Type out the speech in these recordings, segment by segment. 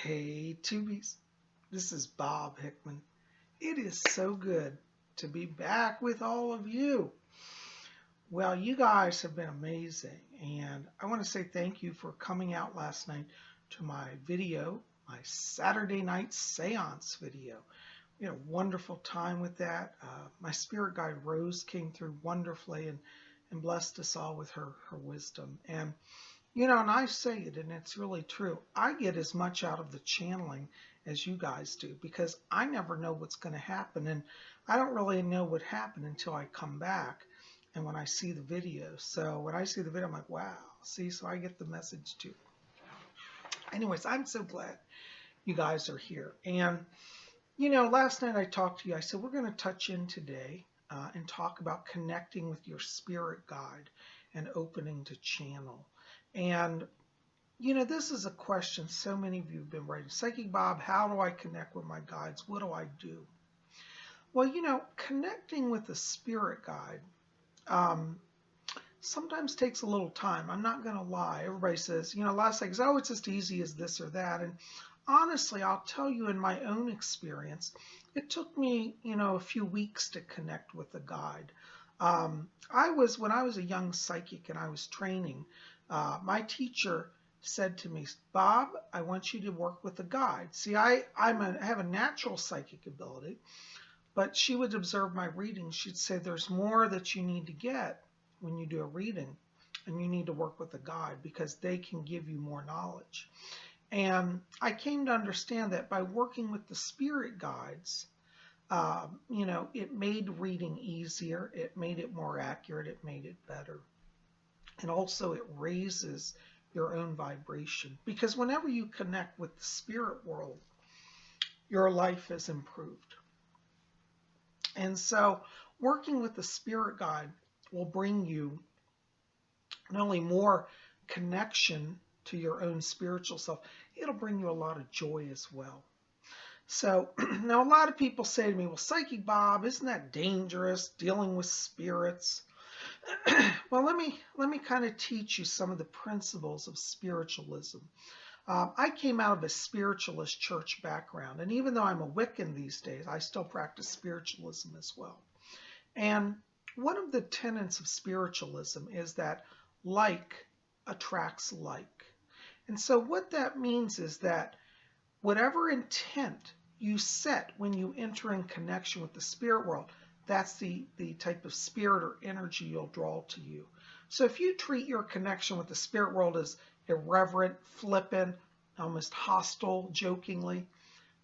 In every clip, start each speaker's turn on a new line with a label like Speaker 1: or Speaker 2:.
Speaker 1: Hey, Tubies. This is Bob Hickman. It is so good to be back with all of you. Well, you guys have been amazing, and I want to say thank you for coming out last night to my video, my Saturday night seance video. We had a wonderful time with that. My spirit guide Rose came through wonderfully and blessed us all with her wisdom. And I say it, and it's really true. I get as much out of the channeling as you guys do because I never know what's going to happen. And I don't really know what happened until I come back and when I see the video. So when I see the video, I'm like, wow, see, so I get the message too. Anyways, I'm so glad you guys are here. And last night I talked to you. I said, we're going to touch in today and talk about connecting with your spirit guide and opening to channel. And, this is a question so many of you have been writing. Psychic Bob, how do I connect with my guides? What do I do? Well, connecting with a spirit guide sometimes takes a little time. I'm not going to lie. Everybody says, a lot of psychics, oh, it's just easy as this or that. And honestly, I'll tell you in my own experience, it took me, a few weeks to connect with a guide. When I was a young psychic and I was training, my teacher said to me, Bob, I want you to work with a guide. See, I have a natural psychic ability, but she would observe my reading. She'd say, there's more that you need to get when you do a reading, and you need to work with a guide because they can give you more knowledge. And I came to understand that by working with the spirit guides, it made reading easier. It made it more accurate. It made it better. And also it raises your own vibration. Because whenever you connect with the spirit world, your life is improved. And so working with the spirit guide will bring you not only more connection to your own spiritual self, it'll bring you a lot of joy as well. So now a lot of people say to me, well, Psychic Bob, isn't that dangerous dealing with spirits? Well, let me kind of teach you some of the principles of spiritualism. I came out of a spiritualist church background, and even though I'm a Wiccan these days, I still practice spiritualism as well. And one of the tenets of spiritualism is that like attracts like. And so what that means is that whatever intent you set when you enter in connection with the spirit world, that's the type of spirit or energy you'll draw to you. So if you treat your connection with the spirit world as irreverent, flippant, almost hostile, jokingly,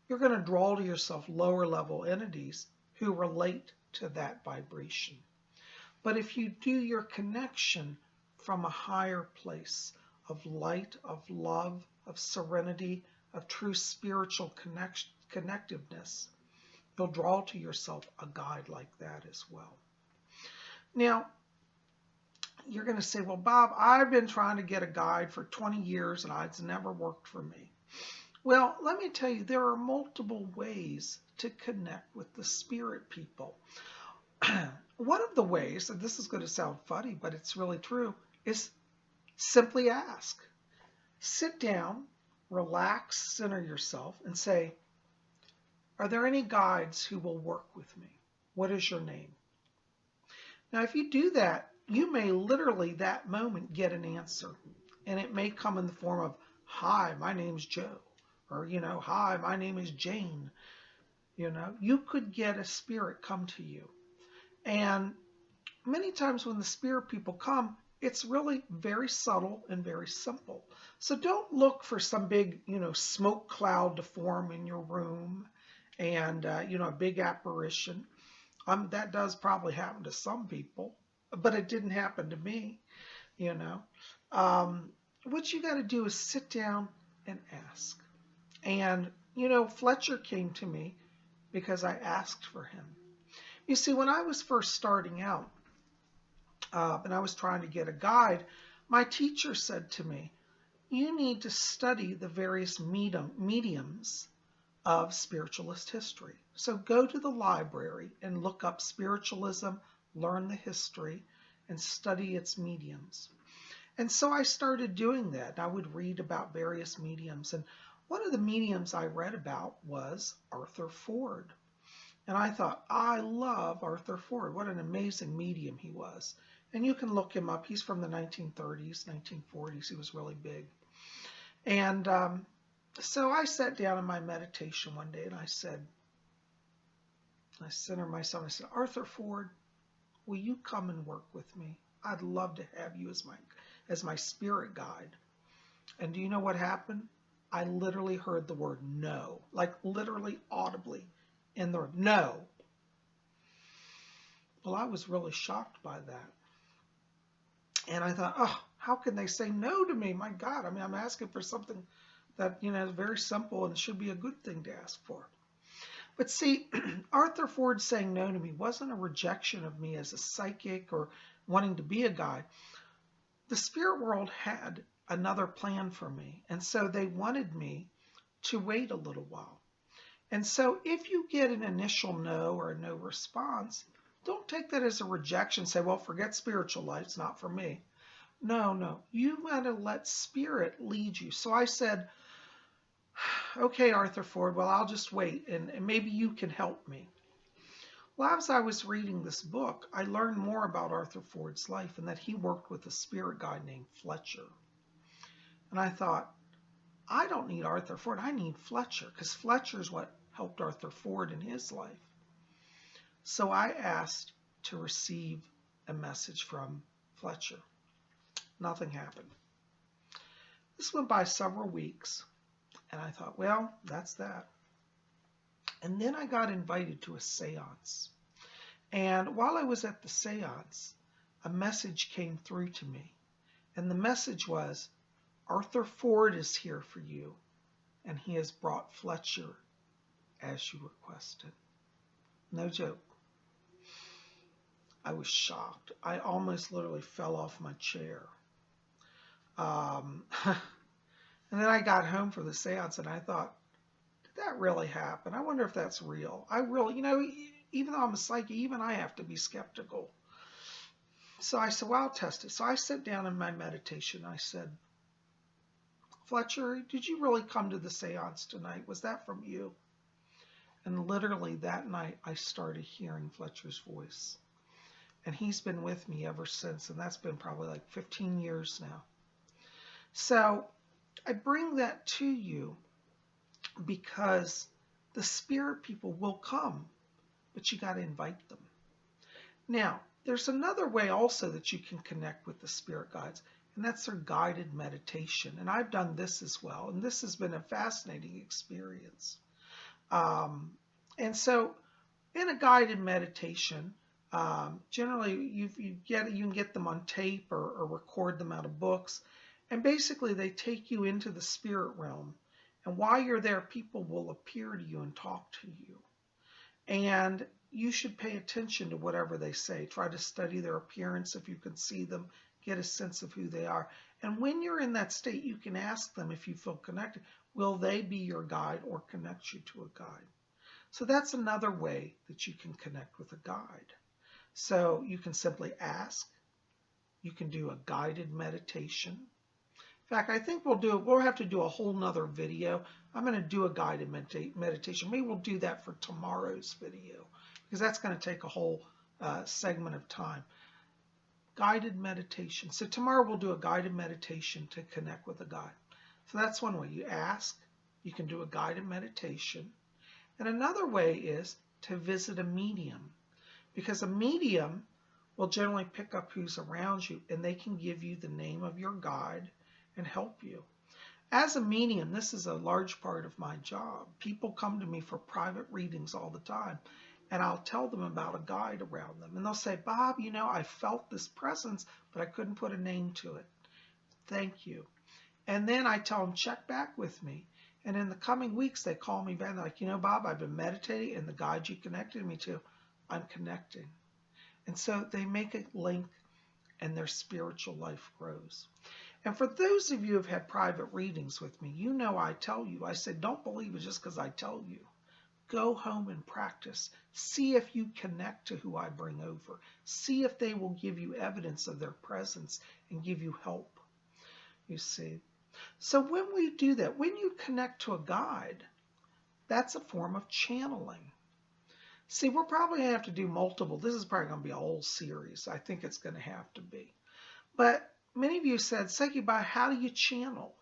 Speaker 1: you're going to draw to yourself lower level entities who relate to that vibration. But if you do your connection from a higher place of light, of love, of serenity, of true spiritual connectiveness, you'll draw to yourself a guide like that as well. Now, you're going to say, well, Bob, I've been trying to get a guide for 20 years and it's never worked for me. Well, let me tell you, there are multiple ways to connect with the spirit people. One of the ways, and this is going to sound funny, but it's really true, is simply ask. Sit down, relax, center yourself, and say, are there any guides who will work with me? What is your name? Now, if you do that, you may literally that moment get an answer. And it may come in the form of, hi, my name's Joe. Or, hi, my name is Jane. You could get a spirit come to you. And many times when the spirit people come, it's really very subtle and very simple. So don't look for some big, smoke cloud to form in your room and, a big apparition. That does probably happen to some people, but it didn't happen to me, What you got to do is sit down and ask. And, Fletcher came to me because I asked for him. You see, when I was first starting out, and I was trying to get a guide, my teacher said to me, you need to study the various mediums of spiritualist history. So go to the library and look up spiritualism, learn the history, and study its mediums. And so I started doing that. I would read about various mediums. And One of the mediums I read about was Arthur Ford. And I thought, I love Arthur Ford. What an amazing medium he was. And you can look him up. He's from the 1930s, 1940s. He was really big. And so I sat down in my meditation one day and I centered myself. I said, Arthur Ford, will you come and work with me? I'd love to have you as my spirit guide. And do you know what happened? I literally heard the word no, like literally audibly in the word no. Well, I was really shocked by that. And I thought, oh, how can they say no to me? My God, I mean, I'm asking for something that, is very simple and should be a good thing to ask for. But see, Arthur Ford saying no to me wasn't a rejection of me as a psychic or wanting to be a guide. The spirit world had another plan for me. And so they wanted me to wait a little while. And so if you get an initial no or a no response, don't take that as a rejection. Say, well, forget spiritual life. It's not for me. No. You got to let spirit lead you. So I said, okay, Arthur Ford, well, I'll just wait and maybe you can help me. Well, as I was reading this book, I learned more about Arthur Ford's life and that he worked with a spirit guide named Fletcher. And I thought, I don't need Arthur Ford. I need Fletcher because Fletcher's what helped Arthur Ford in his life. So I asked to receive a message from Fletcher. Nothing happened. This went by several weeks, and I thought, well, that's that. And then I got invited to a seance. And while I was at the seance, a message came through to me. And the message was, Arthur Ford is here for you, and he has brought Fletcher as you requested. No joke. I was shocked. I almost literally fell off my chair. And then I got home from the seance and I thought, did that really happen? I wonder if that's real. I really, even though I'm a psychic, even I have to be skeptical. So I said, well, I'll test it. So I sat down in my meditation. I said, Fletcher, did you really come to the seance tonight? Was that from you? And literally that night, I started hearing Fletcher's voice. And he's been with me ever since, and that's been probably like 15 years now. So I bring that to you because the spirit people will come, but you got to invite them. Now, there's another way also that you can connect with the spirit guides, and that's their guided meditation. And I've done this as well, and this has been a fascinating experience. And so in a guided meditation, generally you can get them on tape or record them out of books. And basically they take you into the spirit realm. And while you're there, people will appear to you and talk to you. And you should pay attention to whatever they say. Try to study their appearance if you can see them, get a sense of who they are. And when you're in that state, you can ask them if you feel connected, will they be your guide or connect you to a guide? So that's another way that you can connect with a guide. So you can simply ask. You can do a guided meditation. In fact, I think we'll have to do a whole nother video. I'm going to do a guided meditation. Maybe we'll do that for tomorrow's video because that's going to take a whole segment of time. Guided meditation. So tomorrow we'll do a guided meditation to connect with a guide. So that's one way. You ask. You can do a guided meditation. And another way is to visit a medium because a medium will generally pick up who's around you and they can give you the name of your guide and help you. As a medium, this is a large part of my job. People come to me for private readings all the time, and I'll tell them about a guide around them. And they'll say, Bob, I felt this presence, but I couldn't put a name to it. Thank you. And then I tell them, check back with me. And in the coming weeks, they call me back. They're like, Bob, I've been meditating, and the guide you connected me to, I'm connecting. And so they make a link, and their spiritual life grows. And for those of you who have had private readings with me, I tell you, I said, don't believe it just because I tell you. Go home and practice. See if you connect to who I bring over. See if they will give you evidence of their presence and give you help. You see. So when we do that, when you connect to a guide, that's a form of channeling. See, we're probably going to have to do multiple. This is probably going to be a whole series. I think it's going to have to be. But many of you said, Psyche, how do you channel?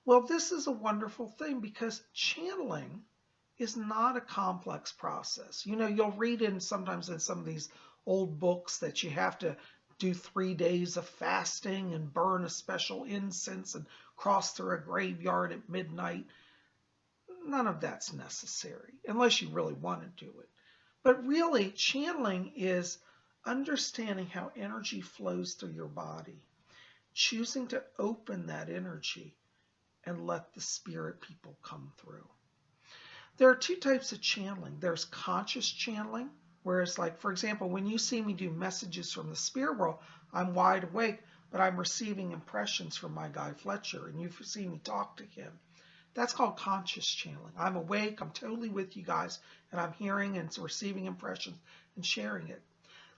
Speaker 1: Well, this is a wonderful thing because channeling is not a complex process. You know, you'll read in sometimes in some of these old books that you have to do 3 days of fasting and burn a special incense and cross through a graveyard at midnight. None of that's necessary unless you really want to do it. But really, channeling is understanding how energy flows through your body, choosing to open that energy and let the spirit people come through. There are 2 types of channeling. There's conscious channeling, where it's like, for example, when you see me do messages from the spirit world, I'm wide awake, but I'm receiving impressions from my guy Fletcher, and you see me talk to him. That's called conscious channeling. I'm awake, I'm totally with you guys, and I'm hearing and receiving impressions and sharing it.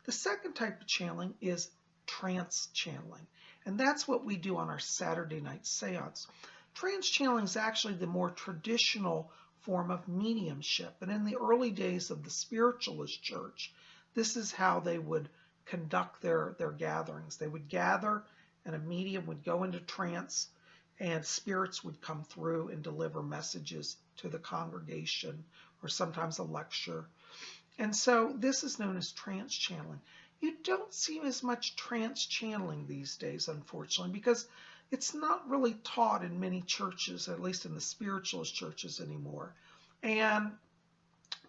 Speaker 1: The second type of channeling is trance channeling, and that's what we do on our Saturday night seance. Trance channeling is actually the more traditional form of mediumship, and in the early days of the spiritualist church, this is how they would conduct their gatherings. They would gather, and a medium would go into trance, and spirits would come through and deliver messages to the congregation, or sometimes a lecture. And so this is known as trance channeling. You don't see as much trance channeling these days, unfortunately, because it's not really taught in many churches, at least in the spiritualist churches anymore. And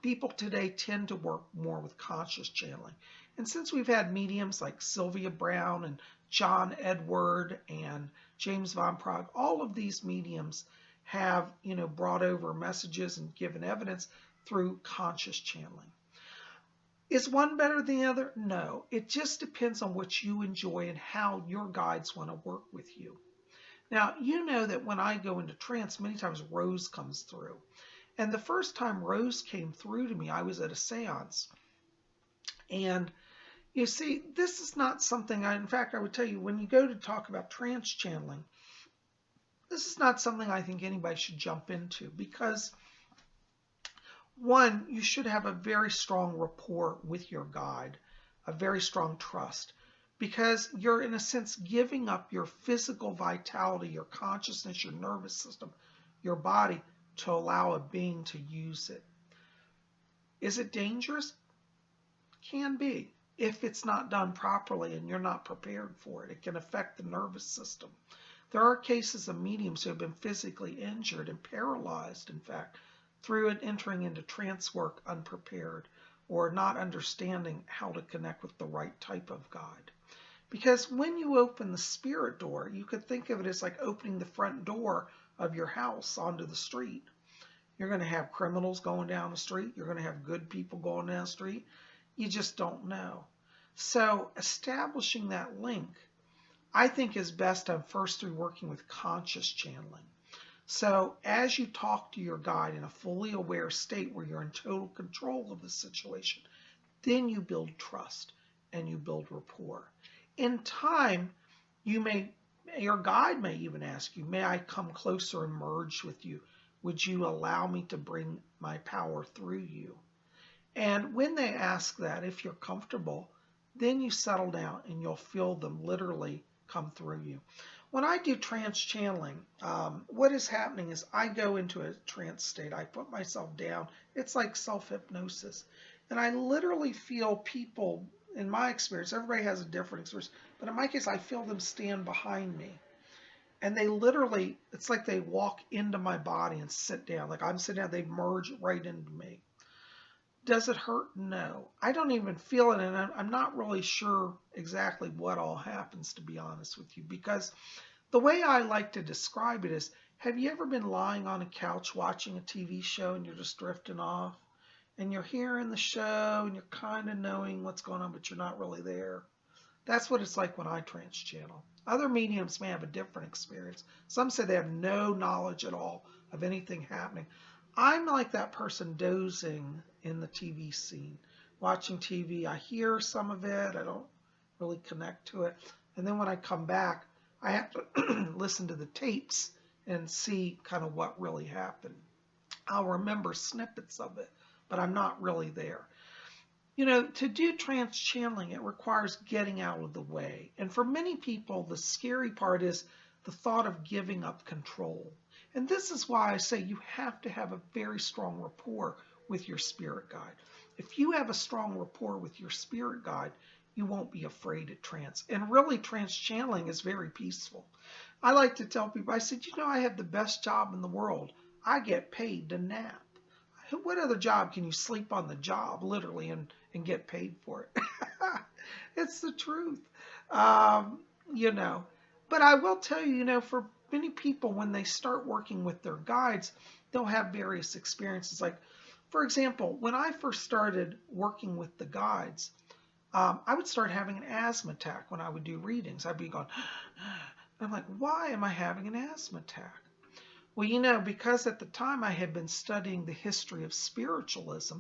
Speaker 1: people today tend to work more with conscious channeling. And since we've had mediums like Sylvia Brown and John Edward and James Van Praagh, all of these mediums have, brought over messages and given evidence through conscious channeling. Is one better than the other? No. It just depends on what you enjoy and how your guides want to work with you. Now, you know that when I go into trance, many times Rose comes through. And the first time Rose came through to me, I was at a seance. And you see, this is not something in fact, I would tell you, when you go to talk about trance channeling, this is not something I think anybody should jump into because, one, you should have a very strong rapport with your guide, a very strong trust, because you're, in a sense, giving up your physical vitality, your consciousness, your nervous system, your body, to allow a being to use it. Is it dangerous? Can be. If it's not done properly and you're not prepared for it, it can affect the nervous system. There are cases of mediums who have been physically injured and paralyzed, in fact, through it entering into trance work unprepared or not understanding how to connect with the right type of guide. Because when you open the spirit door, you could think of it as like opening the front door of your house onto the street. You're going to have criminals going down the street. You're going to have good people going down the street. You just don't know. So establishing that link, I think, is best done first through working with conscious channeling. So as you talk to your guide in a fully aware state where you're in total control of the situation, then you build trust and you build rapport. In time, your guide may even ask you, may I come closer and merge with you? Would you allow me to bring my power through you? And when they ask that, if you're comfortable, then you settle down and you'll feel them literally come through you. When I do trance channeling, what is happening is I go into a trance state. I put myself down. It's like self-hypnosis. And I literally feel people, in my experience, everybody has a different experience, but in my case, I feel them stand behind me. And they literally, it's like they walk into my body and sit down. Like I'm sitting down, they merge right into me. Does it hurt? No. I don't even feel it, and I'm not really sure exactly what all happens, to be honest with you, because the way I like to describe it is, have you ever been lying on a couch watching a TV show and you're just drifting off, and you're hearing the show and you're kind of knowing what's going on, but you're not really there? That's what it's like when I trance channel. Other mediums may have a different experience. Some say they have no knowledge at all of anything happening. I'm like that person dozing in the TV scene, watching TV. I hear some of it. I don't really connect to it. And then when I come back, I have to listen to the tapes and see kind of what really happened. I'll remember snippets of it, but I'm not really there. You know, to do trance channeling, it requires getting out of the way. And for many people, the scary part is the thought of giving up control. And this is why I say you have to have a very strong rapport with your spirit guide. If you have a strong rapport with your spirit guide, you won't be afraid at trance. And really, trance channeling is very peaceful. I like to tell people, I said, you know, I have the best job in the world. I get paid to nap. What other job can you sleep on the job, literally, and get paid for it? It's the truth. You know. But I will tell you, you know, for many people, when they start working with their guides, they'll have various experiences. Like, for example, when I first started working with the guides, I would start having an asthma attack when I would do readings. I'd be going, I'm like, why am I having an asthma attack? Well, you know, because at the time I had been studying the history of spiritualism,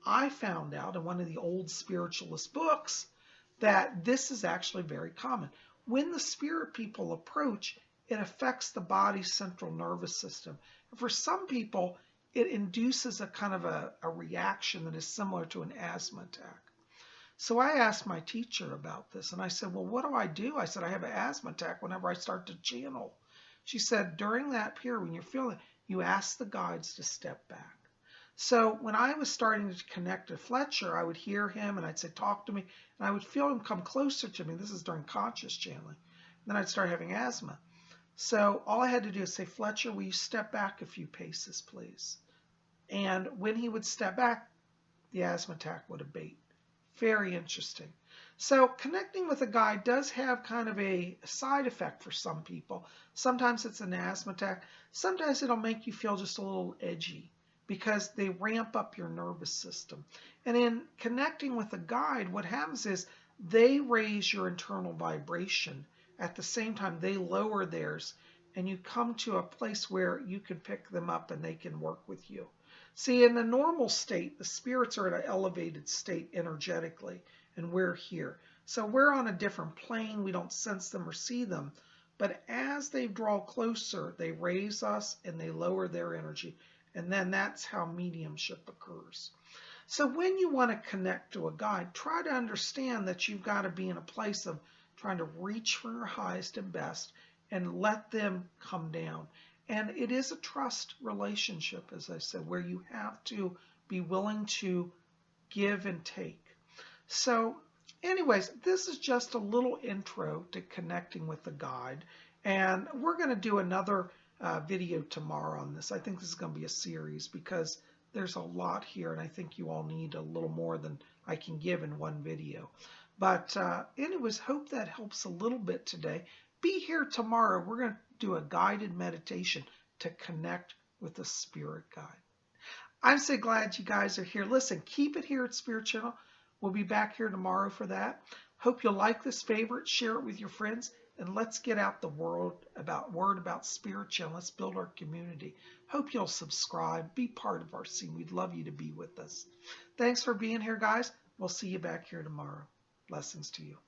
Speaker 1: I found out in one of the old spiritualist books that this is actually very common. When the spirit people approach, it affects the body's central nervous system. And for some people, it induces a kind of a reaction that is similar to an asthma attack. So I asked my teacher about this, and I said, well, what do? I said, I have an asthma attack whenever I start to channel. She said, during that period, when you're feeling it, you ask the guides to step back. So when I was starting to connect to Fletcher, I would hear him and I'd say, talk to me. And I would feel him come closer to me. This is during conscious channeling. Then I'd start having asthma. So all I had to do is say, Fletcher, will you step back a few paces, please? And when he would step back, the asthma attack would abate. Very interesting. So connecting with a guide does have kind of a side effect for some people. Sometimes it's an asthma attack. Sometimes it'll make you feel just a little edgy because they ramp up your nervous system. And in connecting with a guide, what happens is they raise your internal vibration. At the same time, they lower theirs, and you come to a place where you can pick them up and they can work with you. See, in the normal state, the spirits are at an elevated state energetically, and we're here. So we're on a different plane. We don't sense them or see them. But as they draw closer, they raise us and they lower their energy. And then that's how mediumship occurs. So when you want to connect to a guide, try to understand that you've got to be in a place of trying to reach for your highest and best and let them come down. And it is a trust relationship, as I said, where you have to be willing to give and take. So anyways, this is just a little intro to connecting with the guide. And we're going to do another video tomorrow on this. I think this is going to be a series because there's a lot here, and I think you all need a little more than I can give in one video. But anyways, hope that helps a little bit today. Be here tomorrow. We're going to do a guided meditation to connect with the spirit guide. I'm so glad you guys are here. Listen, keep it here at Spirit Channel. We'll be back here tomorrow for that. Hope you'll like this, favorite, share it with your friends, and let's get out the word about Spirit Channel. Let's build our community. Hope you'll subscribe, be part of our scene. We'd love you to be with us. Thanks for being here, guys. We'll see you back here tomorrow. Blessings to you.